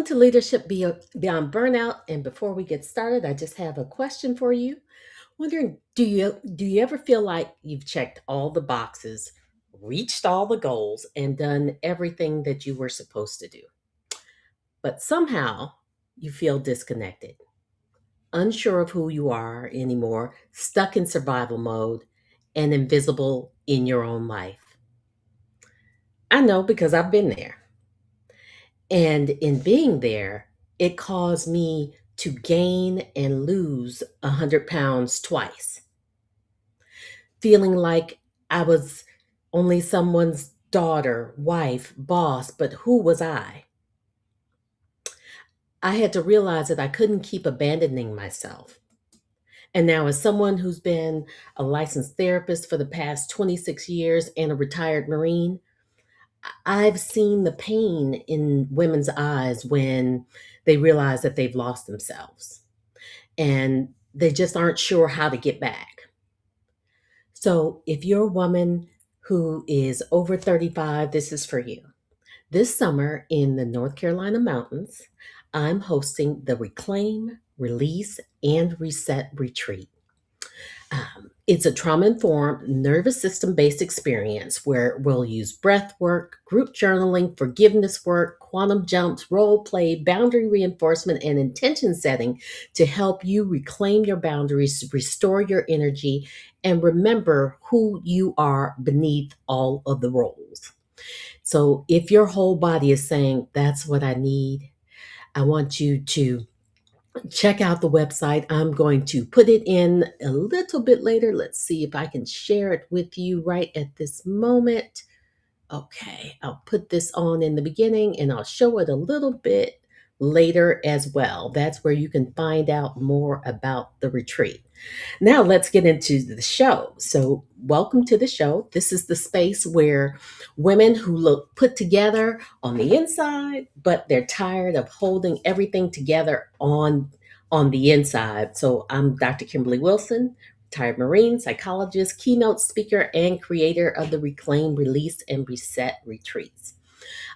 to Leadership Beyond Burnout. And before we get started, I just have a question for you. Wondering, do you ever feel like you've checked all the boxes, reached all the goals, and done everything that you were supposed to do, but somehow you feel disconnected, unsure of who you are anymore, stuck in survival mode, and invisible in your own life? I know because I've been there. And in being there, it caused me to gain and lose 100 pounds twice, feeling like I was only someone's daughter, wife, boss, but who was I? I had to realize that I couldn't keep abandoning myself. And now, as someone who's been a licensed therapist for the past 26 years and a retired Marine, I've seen the pain in women's eyes when they realize that they've lost themselves and they just aren't sure how to get back. So, if you're a woman who is over 35, this is for you. This summer in the North Carolina mountains, I'm hosting the Reclaim, Release, and Reset Retreat. It's a trauma informed, nervous system based experience where we'll use breath work, group journaling, forgiveness work, quantum jumps, role play, boundary reinforcement, and intention setting to help you reclaim your boundaries, restore your energy, and remember who you are beneath all of the roles. So, if your whole body is saying, "That's what I need," I want you to check out the website. I'm going to put it in a little bit later. Let's see if I can share it with you right at this moment. Okay, I'll put this on in the beginning and I'll show it a little bit later as well. That's where you can find out more about the retreat. Now, let's get into the show. So, welcome to the show. This is the space where women who look put together on the inside, but they're tired of holding everything together on the inside. So, I'm Dr. Kimberly Wilson, retired Marine, psychologist, keynote speaker, and creator of the Reclaim, Release, and Reset retreats.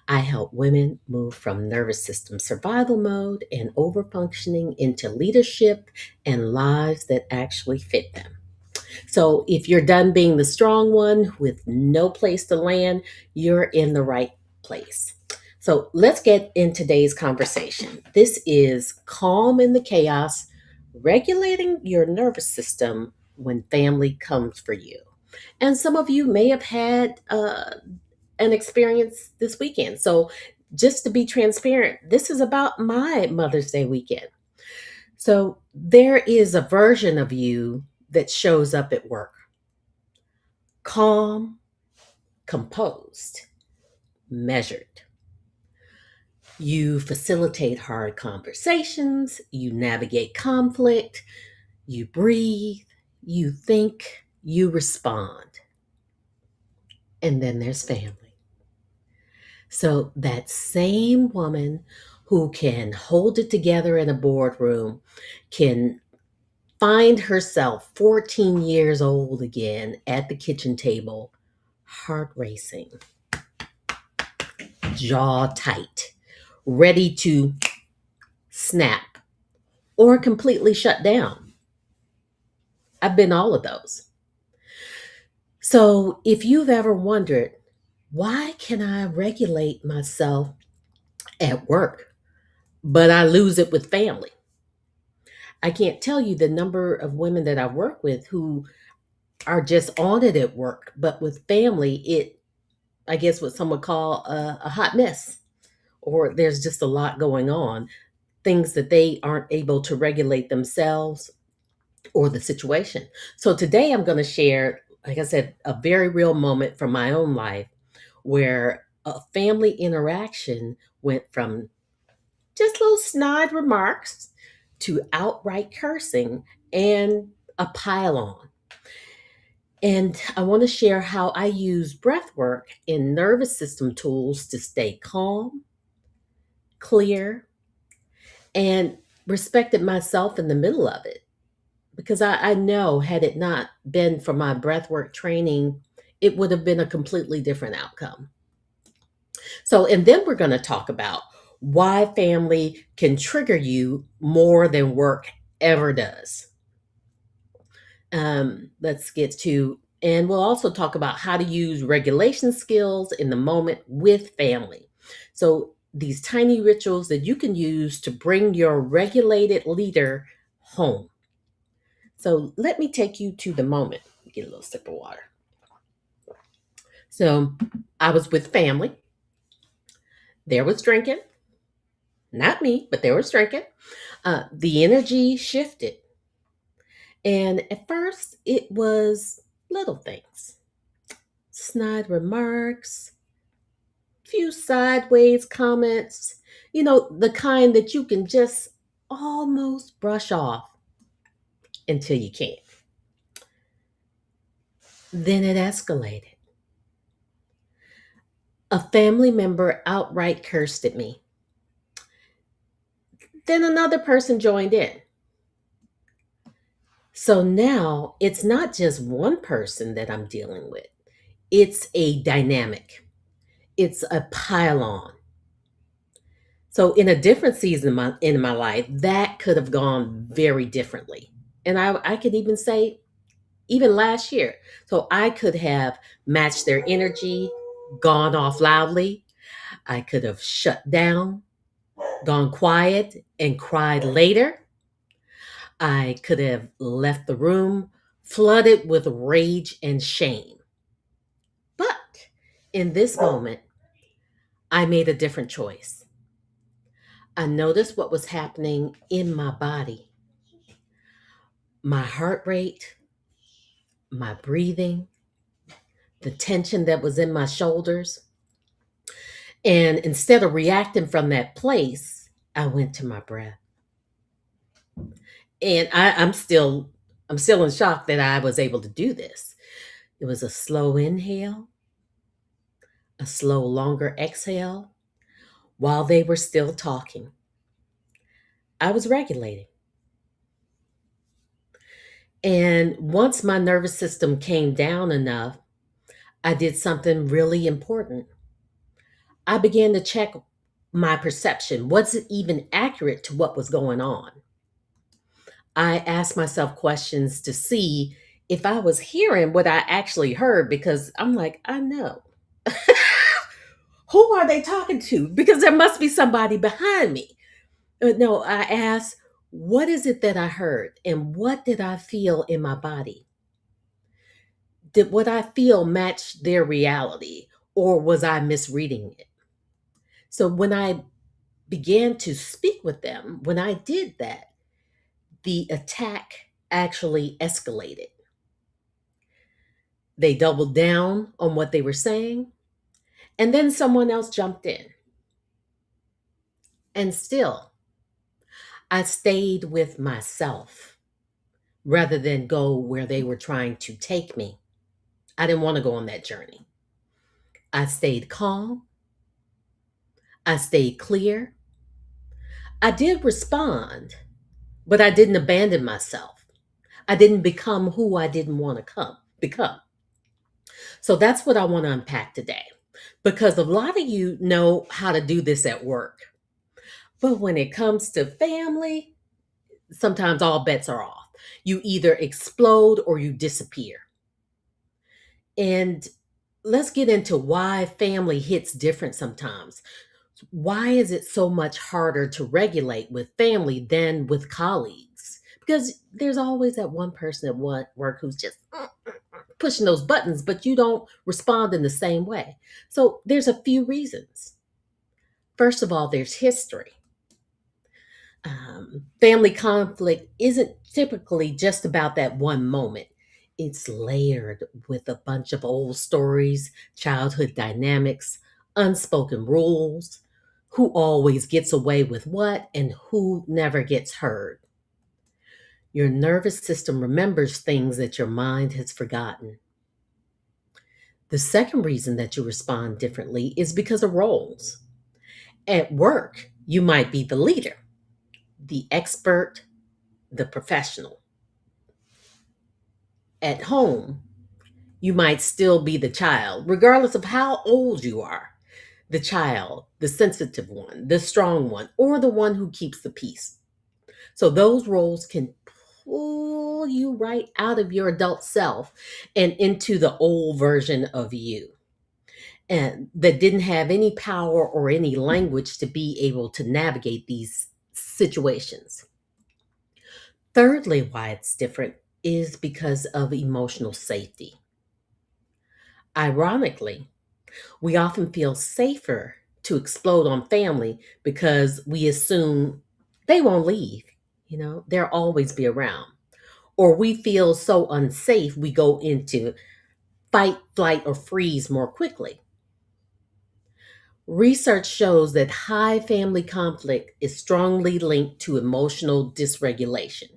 I help women move from nervous system survival mode and overfunctioning into leadership and lives that actually fit them. So, if you're done being the strong one with no place to land, you're in the right place. So, let's get in today's conversation. This is Calm in the Chaos, regulating your nervous system when family comes for you. And some of you may have had an experience this weekend. So, just to be transparent, this is about my Mother's Day weekend. So, there is a version of you that shows up at work calm, composed, measured. You facilitate hard conversations, you navigate conflict, you breathe, you think, you respond. And then there's family. So that same woman who can hold it together in a boardroom can find herself 14 years old again at the kitchen table, heart racing, jaw tight, ready to snap or completely shut down. I've been all of those. So if you've ever wondered, why can I regulate myself at work, but I lose it with family? I can't tell you the number of women that I work with who are just on it at work, but with family, I guess what some would call a hot mess, or there's just a lot going on, things that they aren't able to regulate themselves or the situation. So today I'm going to share, like I said, a very real moment from my own life where a family interaction went from just little snide remarks to outright cursing and a pile on. And I want to share how I use breath work and nervous system tools to stay calm, clear, and respected myself in the middle of it. Because I know, had it not been for my breathwork training, it would have been a completely different outcome. So, and then we're going to talk about why family can trigger you more than work ever does. Let's get to, and we'll also talk about how to use regulation skills in the moment with family. So, these tiny rituals that you can use to bring your regulated leader home. So, let me take you to the moment. Get a little sip of water. So, I was with family. There was drinking, not me, but there was drinking. The energy shifted. And at first, it was little things, snide remarks, few sideways comments, the kind that you can just almost brush off until you can't. Then it escalated. A family member outright cursed at me. Then another person joined in. So now it's not just one person that I'm dealing with, it's a dynamic, it's a pile-on. So in a different season in my life, that could have gone very differently. And I could even say, even last year. So I could have matched their energy, gone off loudly. I could have shut down, gone quiet, and cried later. I could have left the room flooded with rage and shame. But in this moment, I made a different choice. I noticed what was happening in my body, my heart rate, my breathing, the tension that was in my shoulders. And instead of reacting from that place, I went to my breath. And I'm still in shock that I was able to do this. It was a slow inhale, a slow, longer exhale while they were still talking. I was regulating. And once my nervous system came down enough, I did something really important. I began to check my perception. Was it even accurate to what was going on? I asked myself questions to see if I was hearing what I actually heard because I'm like, I know. Who are they talking to? Because there must be somebody behind me. No, I asked, what is it that I heard? And what did I feel in my body? Did what I feel match their reality or was I misreading it? So when I began to speak with them, when I did that, the attack actually escalated. They doubled down on what they were saying, and then someone else jumped in. And still, I stayed with myself rather than go where they were trying to take me. I didn't want to go on that journey. I stayed calm. I stayed clear. I did respond, but I didn't abandon myself. I didn't become who I didn't want to become. So that's what I want to unpack today. Because a lot of you know how to do this at work. But when it comes to family, sometimes all bets are off. You either explode or you disappear. And let's get into why family hits different sometimes. Why is it so much harder to regulate with family than with colleagues? Because there's always that one person at work who's just pushing those buttons, but you don't respond in the same way. So there's a few reasons. First of all, there's history. Family conflict isn't typically just about that one moment. It's layered with a bunch of old stories, childhood dynamics, unspoken rules, who always gets away with what, and who never gets heard. Your nervous system remembers things that your mind has forgotten. The second reason that you respond differently is because of roles. At work, you might be the leader, the expert, the professional. At home, you might still be the child, regardless of how old you are. the child, the sensitive one, the strong one, or the one who keeps the peace. So those roles can pull you right out of your adult self and into the old version of you, and that didn't have any power or any language to be able to navigate these situations. Thirdly, why it's different is because of emotional safety. Ironically, we often feel safer to explode on family because we assume they won't leave, they'll always be around. Or we feel so unsafe, we go into fight, flight, or freeze more quickly. Research shows that high family conflict is strongly linked to emotional dysregulation.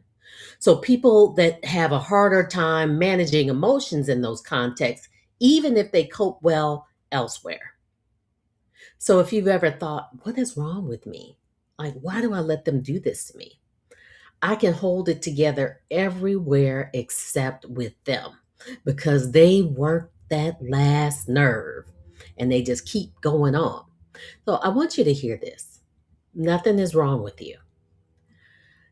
So, people that have a harder time managing emotions in those contexts, even if they cope well elsewhere. So, if you've ever thought, what is wrong with me? Like, why do I let them do this to me? I can hold it together everywhere except with them because they work that last nerve and they just keep going on. So I want you to hear this. Nothing is wrong with you.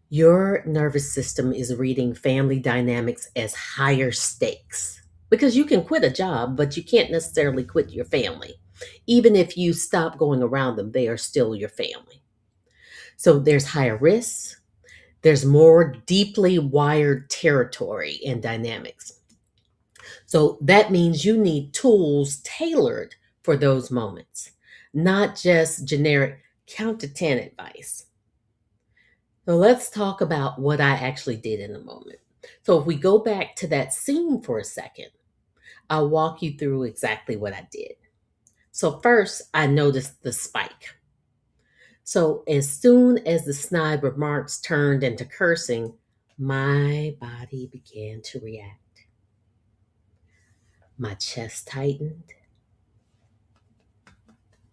Your nervous system is reading family dynamics as higher stakes because you can quit a job, but you can't necessarily quit your family. Even if you stop going around them, they are still your family. So there's higher risks, there's more deeply wired territory and dynamics. So that means you need tools tailored for those moments, not just generic count to 10 advice. So let's talk about what I actually did in a moment. So if we go back to that scene for a second, I'll walk you through exactly what I did. So first, I noticed the spike. So as soon as the snide remarks turned into cursing, my body began to react. My chest tightened,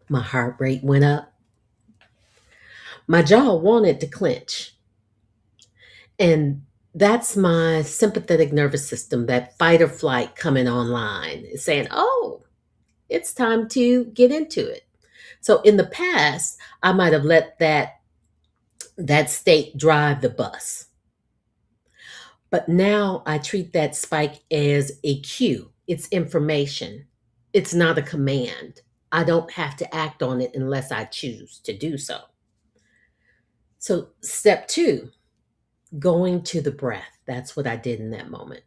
my heart rate went up, my jaw wanted to clench. And that's my sympathetic nervous system, that fight or flight coming online, is saying, oh, it's time to get into it. So in the past, I might have let that state drive the bus. But now I treat that spike as a cue. It's information. It's not a command. I don't have to act on it unless I choose to do so. So, step two, going to the breath. That's what I did in that moment.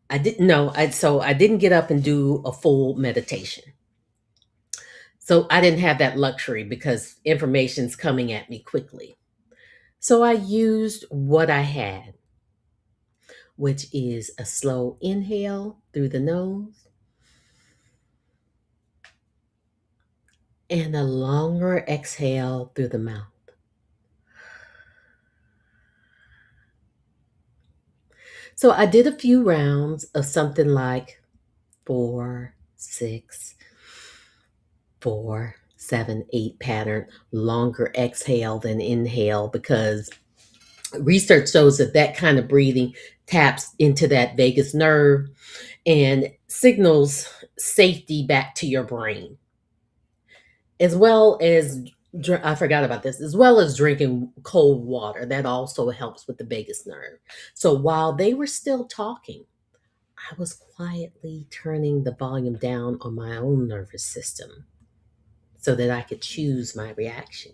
I didn't know. I didn't get up and do a full meditation. So I didn't have that luxury because information's coming at me quickly. So I used what I had, which is a slow inhale through the nose and a longer exhale through the mouth. So I did a few rounds of something like 4, 6, 4, 7, 8 pattern, longer exhale than inhale, because research shows that that kind of breathing taps into that vagus nerve and signals safety back to your brain, as well as I forgot about this, as well as drinking cold water. That also helps with the vagus nerve. So while they were still talking, I was quietly turning the volume down on my own nervous system so that I could choose my reaction.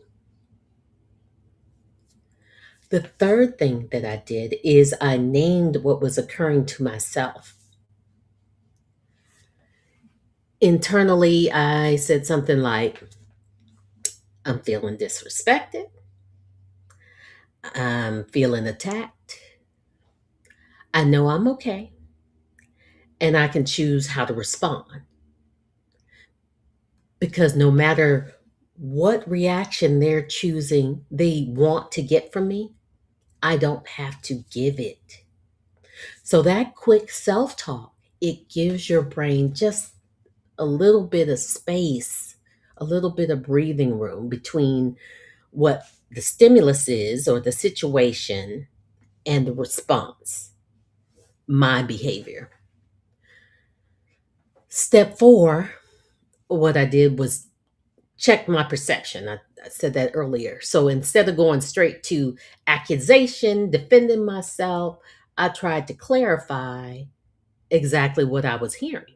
The third thing that I did is I named what was occurring to myself. Internally, I said something like, I'm feeling disrespected. I'm feeling attacked. I know I'm okay. And I can choose how to respond. Because no matter what reaction they're choosing, they want to get from me, I don't have to give it. So that quick self talk, it gives your brain just a little bit of space, a little bit of breathing room between what the stimulus is or the situation and the response, my behavior. Step four, what I did was check my perception. I said that earlier. So instead of going straight to accusation, defending myself, I tried to clarify exactly what I was hearing.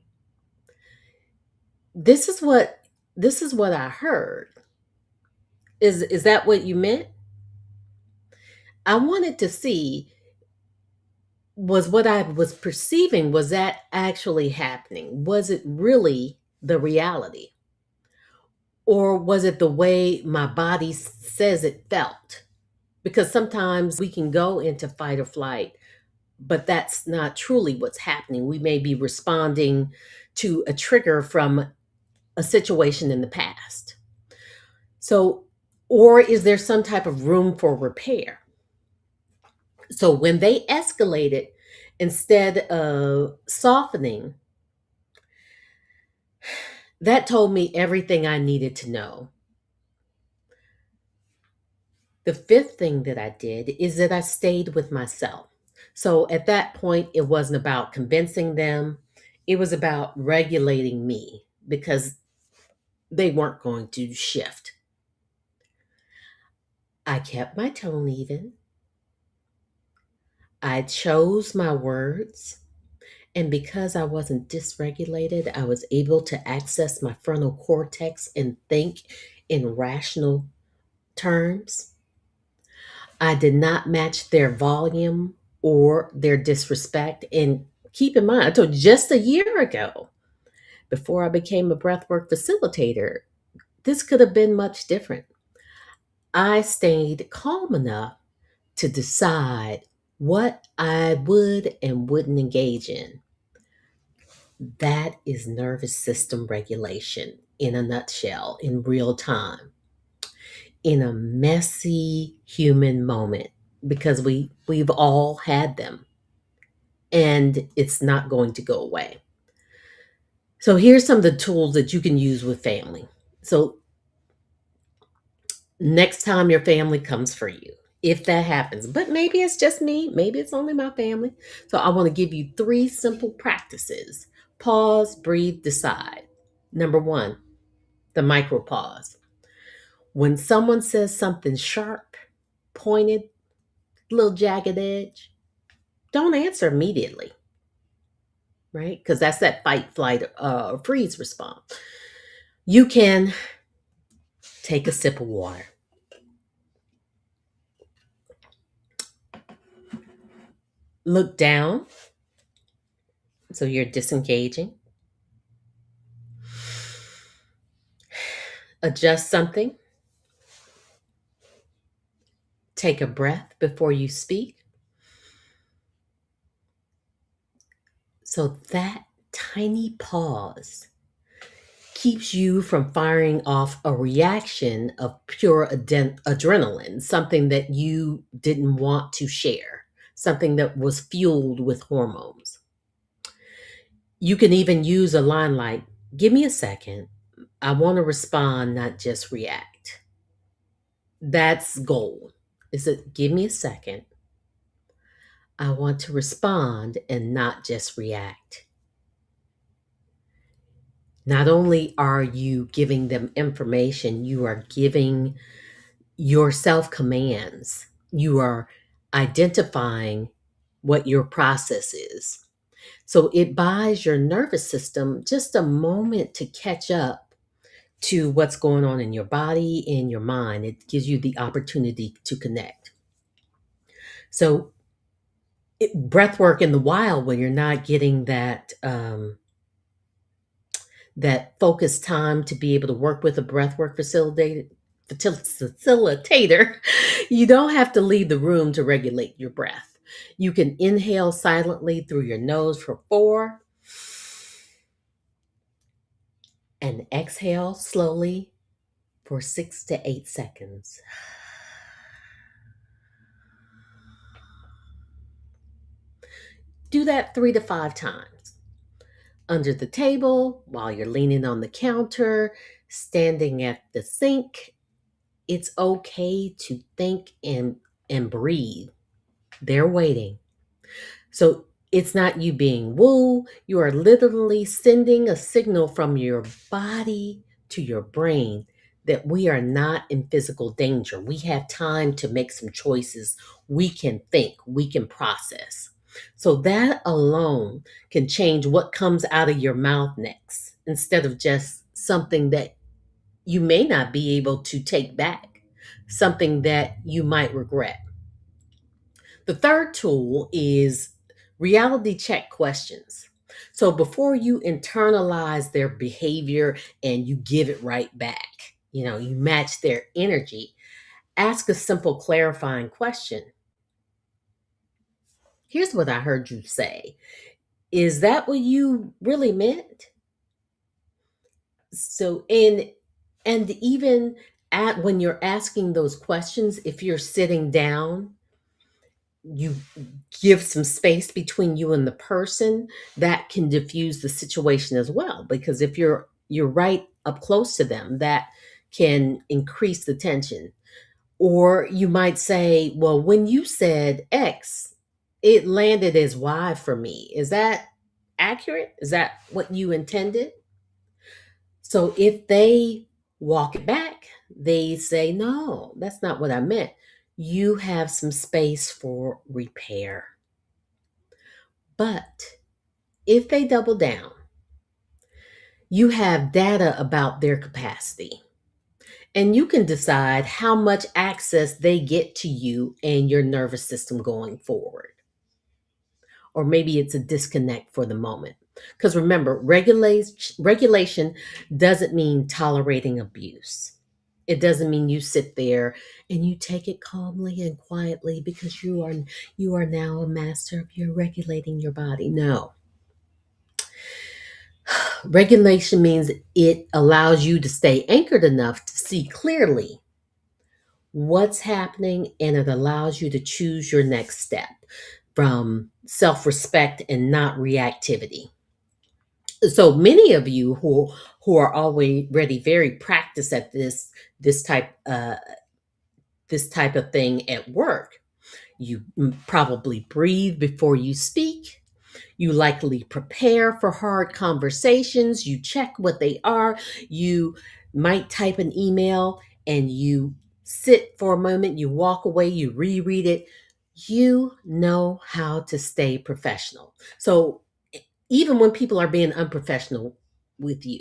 This is what I heard. Is that what you meant? I wanted to see, was what I was perceiving, was that actually happening? Was it really the reality? Or was it the way my body says it felt? Because sometimes we can go into fight or flight, but that's not truly what's happening. We may be responding to a trigger from a situation in the past. So, or is there some type of room for repair? So when they escalated, instead of softening, that told me everything I needed to know. The fifth thing that I did is that I stayed with myself. So at that point, it wasn't about convincing them, it was about regulating me because they weren't going to shift. I kept my tone even, I chose my words. And because I wasn't dysregulated, I was able to access my frontal cortex and think in rational terms. I did not match their volume or their disrespect. And keep in mind, I told you just a year ago, before I became a breathwork facilitator, this could have been much different. I stayed calm enough to decide what I would and wouldn't engage in. That is nervous system regulation in a nutshell, in real time, in a messy human moment, because we've all had them and it's not going to go away. So here's some of the tools that you can use with family. So next time your family comes for you, if that happens, but maybe it's just me, maybe it's only my family. So I want to give you three simple practices. Pause, breathe, decide. Number one, the micro pause. When someone says something sharp, pointed, little jagged edge, don't answer immediately, right? Because that's that fight, flight, freeze response. You can take a sip of water, look down, so you're disengaging, adjust something, take a breath before you speak. So that tiny pause keeps you from firing off a reaction of pure adrenaline, something that you didn't want to share, something that was fueled with hormones. You can even use a line like, "Give me a second. I want to respond, not just react." That's gold. Is it, give me a second. I want to respond and not just react. Not only are you giving them information, you are giving yourself commands. You are identifying what your process is. So it buys your nervous system just a moment to catch up to what's going on in your body and your mind. It gives you the opportunity to connect. So breath work in the wild, when you're not getting that focused time to be able to work with a breathwork facilitator, you don't have to leave the room to regulate your breath. You can inhale silently through your nose for 4 and exhale slowly for 6 to 8 seconds. Do that 3 to 5 times. Under the table, while you're leaning on the counter, standing at the sink, it's okay to think and breathe. They're waiting. So it's not you being woo. You are literally sending a signal from your body to your brain. that we are not in physical danger. We have time to make some choices. We can think, we can process. So that alone can change what comes out of your mouth next instead of just something that you may not be able to take back, something that you might regret. The third tool is reality check questions. So before you internalize their behavior and you give it right back, you match their energy, ask a simple clarifying question. Here's what I heard you say. Is that what you really meant? So, and even at when you're asking those questions, if you're sitting down, you give some space between you and the person, that can diffuse the situation as well, because if you're right up close to them, that can increase the tension. Or you might say, well, when you said X, it landed as Y for me. Is that accurate? Is that what you intended? So if they walk it back, they say, no, that's not what I meant. You have some space for repair. But if they double down, you have data about their capacity, and you can decide how much access they get to you and your nervous system going forward. Or maybe it's a disconnect for the moment. Because remember, regulation doesn't mean tolerating abuse. It doesn't mean you sit there and you take it calmly and quietly because you are now a master of your regulating your body. No. Regulation means it allows you to stay anchored enough to see clearly what's happening, and it allows you to choose your next step from self-respect and not reactivity. So many of you who are already very practiced at this type of thing at work, you probably breathe before you speak. You likely prepare for hard conversations. You check what they are. You might type an email and you sit for a moment, you walk away, you reread it. You know how to stay professional. So even when people are being unprofessional with you.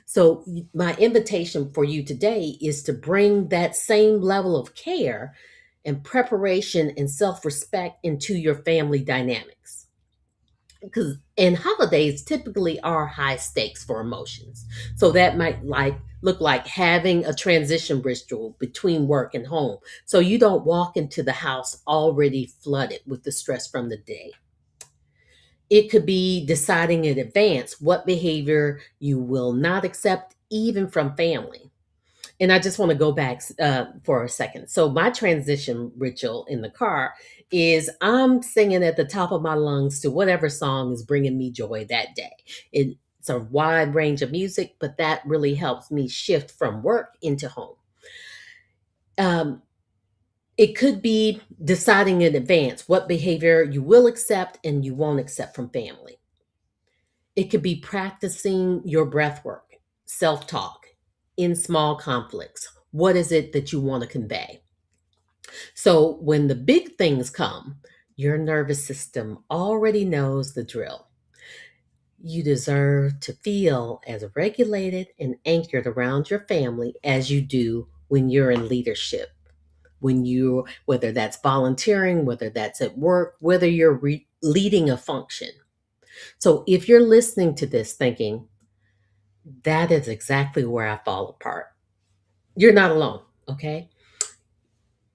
So my invitation for you today is to bring that same level of care and preparation and self-respect into your family dynamics, because and holidays typically are high stakes for emotions. So that might look like having a transition ritual between work and home, so you don't walk into the house already flooded with the stress from the day. It could be deciding in advance what behavior you will not accept, even from family. And I just want to go back for a second. So, my transition ritual in the car is I'm singing at the top of my lungs to whatever song is bringing me joy that day. It's a wide range of music, but that really helps me shift from work into home. Um, it could be deciding in advance what behavior you will accept and you won't accept from family. It could be practicing your breath work, self talk in small conflicts. What is it that you want to convey? So when the big things come, your nervous system already knows the drill. You deserve to feel as regulated and anchored around your family as you do when you're in leadership. Whether that's volunteering, whether that's at work, whether you're leading a function. So if you're listening to this thinking, that is exactly where I fall apart, you're not alone, okay?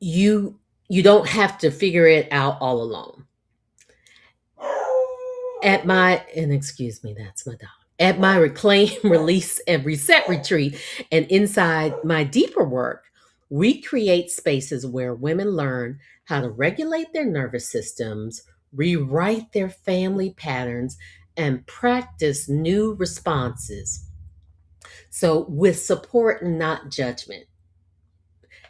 You don't have to figure it out all alone. At my and excuse me, that's my dog. At my reclaim, release, and reset retreat, and inside my deeper work, we create spaces where women learn how to regulate their nervous systems, rewrite their family patterns, and practice new responses. So, with support and not judgment,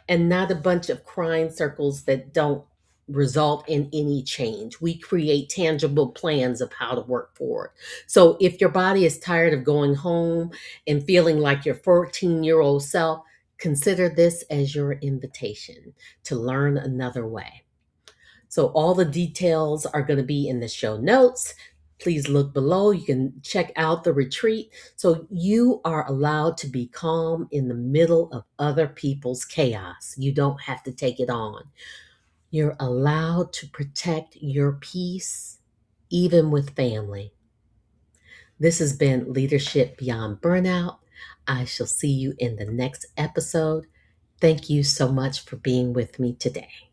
and not a bunch of crying circles that don't result in any change. We create tangible plans of how to work forward. So if your body is tired of going home and feeling like your 14-year-old self, Consider this as your invitation to learn another way. So all the details are going to be in the show notes. Please look below. You can check out the retreat. So you are allowed to be calm in the middle of other people's chaos. You don't have to take it on. You're allowed to protect your peace, even with family. This has been Leadership Beyond Burnout. I shall see you in the next episode. Thank you so much for being with me today.